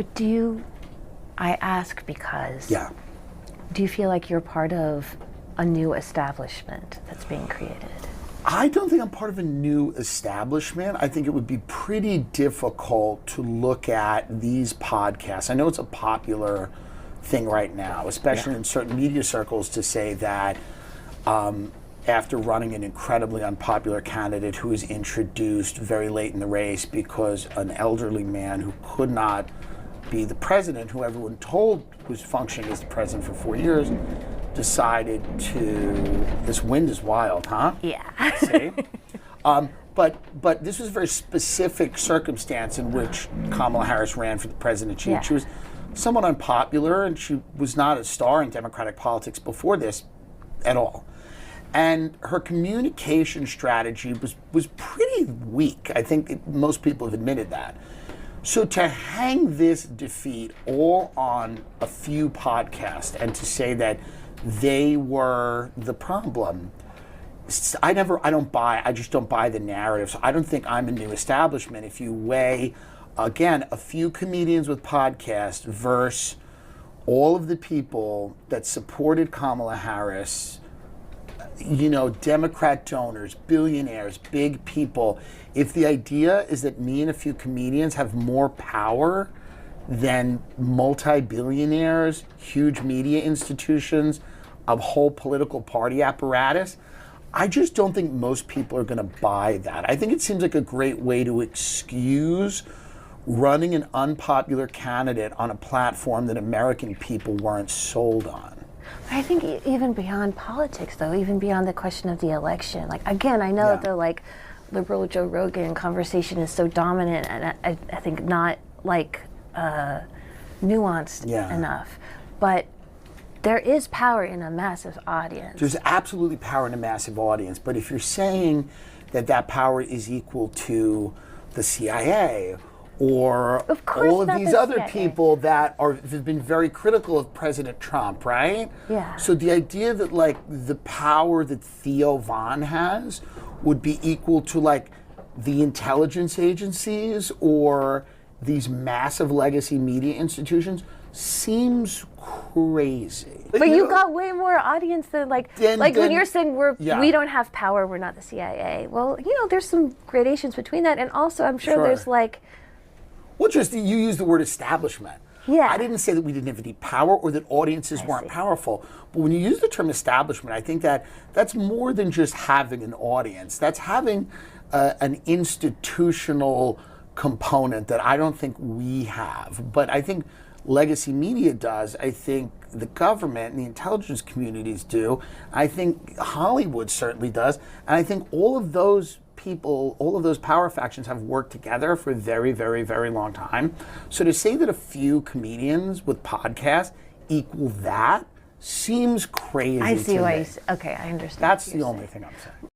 But I ask because, Yeah. do you feel like you're part of a new establishment that's being created? I don't think I'm part of a new establishment. I think it would be pretty difficult to look at these podcasts. I know it's a popular thing right now, especially in certain media circles, to say that after running an incredibly unpopular candidate who was introduced very late in the race because an elderly man who could not be the president, who everyone told was functioning as the president for 4 years, decided to, this wind is wild, huh? Yeah. See? But this was a very specific circumstance in which Kamala Harris ran for the presidency. Yeah. She was somewhat unpopular, and she was not a star in Democratic politics before this at all. And her communication strategy was pretty weak. I think most people have admitted that. So to hang this defeat all on a few podcasts and to say that they were the problem, I just don't buy the narrative. So I don't think I'm a new establishment. If you weigh, again, a few comedians with podcasts versus all of the people that supported Kamala Harris, Democrat donors, billionaires, big people, if the idea is that me and a few comedians have more power than multi-billionaires, huge media institutions, a whole political party apparatus, I just don't think most people are going to buy that. I think it seems like a great way to excuse running an unpopular candidate on a platform that American people weren't sold on. I think even beyond politics, though, even beyond the question of the election, like, again, I know the liberal Joe Rogan conversation is so dominant, and I think not nuanced enough, but there is power in a massive audience. There's absolutely power in a massive audience, but if you're saying that power is equal to the CIA or all of these other people that have been very critical of President Trump, right? Yeah. So the idea that the power that Theo Von has would be equal to the intelligence agencies or these massive legacy media institutions seems crazy. But you got way more audience than when you're saying we don't have power, we're not the CIA. Well, there's some gradations between that, and also I'm sure there's Well, just you use the word establishment. Yeah. I didn't say that we didn't have any power or that audiences weren't powerful. But when you use the term establishment, I think that's more than just having an audience. That's having an institutional component that I don't think we have. But I think legacy media does. I think the government and the intelligence communities do. I think Hollywood certainly does. And I think all of those people, all of those power factions have worked together for a very, very, very long time. So to say that a few comedians with podcasts equal that seems crazy. I see to why me. you say. Okay, I understand. That's the only thing I'm saying.